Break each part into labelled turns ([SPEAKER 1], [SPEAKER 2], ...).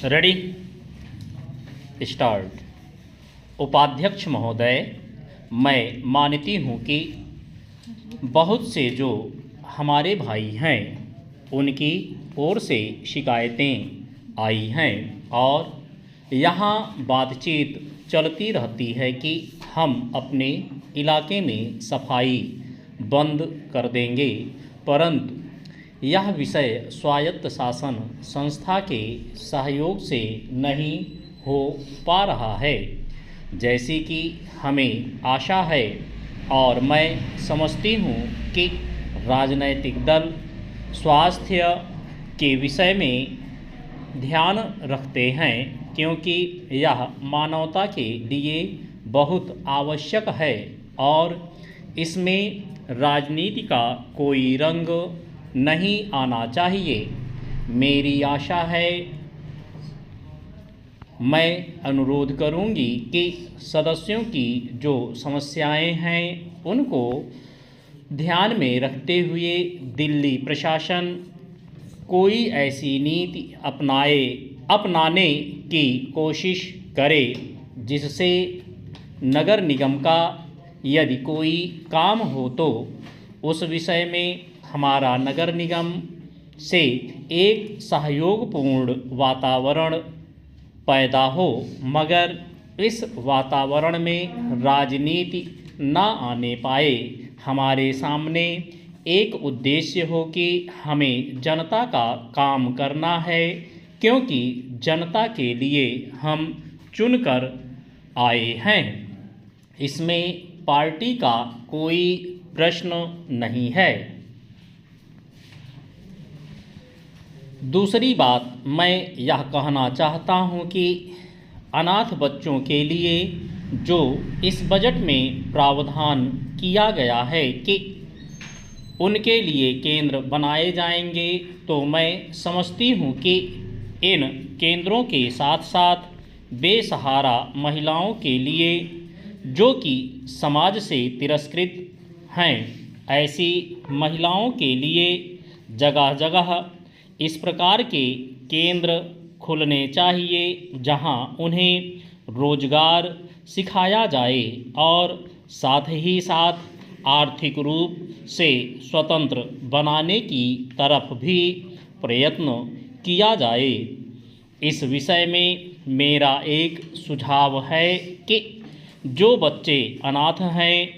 [SPEAKER 1] Ready start. उपाध्यक्ष महोदय, मैं मानती हूँ कि बहुत से जो हमारे भाई हैं उनकी ओर से शिकायतें आई हैं और यहाँ बातचीत चलती रहती है कि हम अपने इलाके में सफाई बंद कर देंगे, परंतु यह विषय स्वायत्त शासन संस्था के सहयोग से नहीं हो पा रहा है जैसी कि हमें आशा है, और मैं समझती हूँ कि राजनैतिक दल स्वास्थ्य के विषय में ध्यान रखते हैं क्योंकि यह मानवता के लिए बहुत आवश्यक है और इसमें राजनीति का कोई रंग नहीं आना चाहिए। मेरी आशा है, मैं अनुरोध करूंगी कि सदस्यों की जो समस्याएं हैं उनको ध्यान में रखते हुए दिल्ली प्रशासन कोई ऐसी नीति अपनाने की कोशिश करे जिससे नगर निगम का यदि कोई काम हो तो उस विषय में हमारा नगर निगम से एक सहयोगपूर्ण वातावरण पैदा हो, मगर इस वातावरण में राजनीति ना आने पाए। हमारे सामने एक उद्देश्य हो कि हमें जनता का काम करना है क्योंकि जनता के लिए हम चुनकर आए हैं। इसमें पार्टी का कोई प्रश्न नहीं है। दूसरी बात, मैं यह कहना चाहता हूं कि अनाथ बच्चों के लिए जो इस बजट में प्रावधान किया गया है कि उनके लिए केंद्र बनाए जाएंगे, तो मैं समझती हूं कि इन केंद्रों के साथ साथ बेसहारा महिलाओं के लिए जो कि समाज से तिरस्कृत हैं, ऐसी महिलाओं के लिए जगह जगह इस प्रकार के केंद्र खुलने चाहिए जहां उन्हें रोजगार सिखाया जाए और साथ ही साथ आर्थिक रूप से स्वतंत्र बनाने की तरफ भी प्रयत्न किया जाए। इस विषय में मेरा एक सुझाव है कि जो बच्चे अनाथ हैं,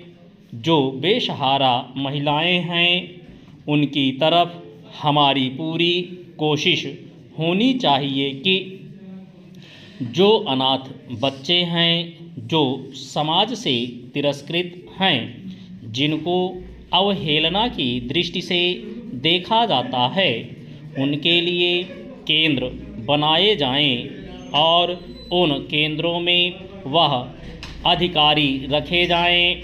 [SPEAKER 1] जो बेसहारा महिलाएं हैं, उनकी तरफ हमारी पूरी कोशिश होनी चाहिए कि जो अनाथ बच्चे हैं, जो समाज से तिरस्कृत हैं, जिनको अवहेलना की दृष्टि से देखा जाता है, उनके लिए केंद्र बनाए जाएं और उन केंद्रों में वह अधिकारी रखे जाएं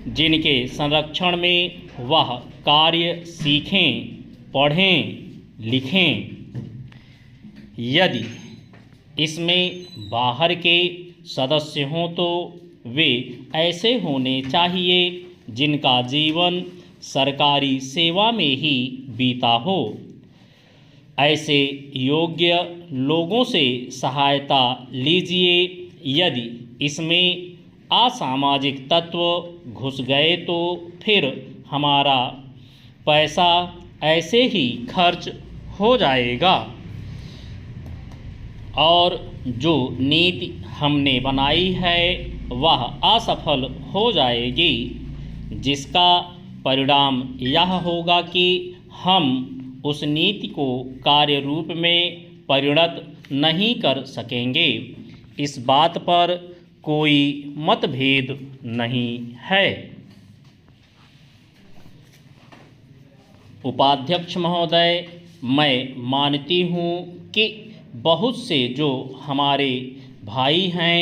[SPEAKER 1] जिनके संरक्षण में वह कार्य सीखें, पढ़ें, लिखें। यदि इसमें बाहर के सदस्य हों तो वे ऐसे होने चाहिए जिनका जीवन सरकारी सेवा में ही बीता हो। ऐसे योग्य लोगों से सहायता लीजिए। यदि इसमें असामाजिक तत्व घुस गए तो फिर हमारा पैसा ऐसे ही खर्च हो जाएगा और जो नीति हमने बनाई है वह असफल हो जाएगी, जिसका परिणाम यह होगा कि हम उस नीति को कार्य रूप में परिणत नहीं कर सकेंगे। इस बात पर कोई मतभेद नहीं है। उपाध्यक्ष महोदय, मैं मानती हूँ कि बहुत से जो हमारे भाई हैं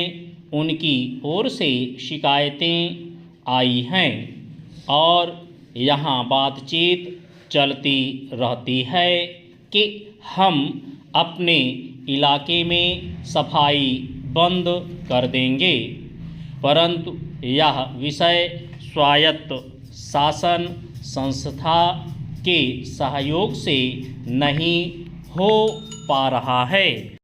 [SPEAKER 1] उनकी ओर से शिकायतें आई हैं और यहाँ बातचीत चलती रहती है कि हम अपने इलाके में सफाई बंद कर देंगे, परंतु यह विषय स्वायत्त शासन संस्था के सहयोग से नहीं हो पा रहा है।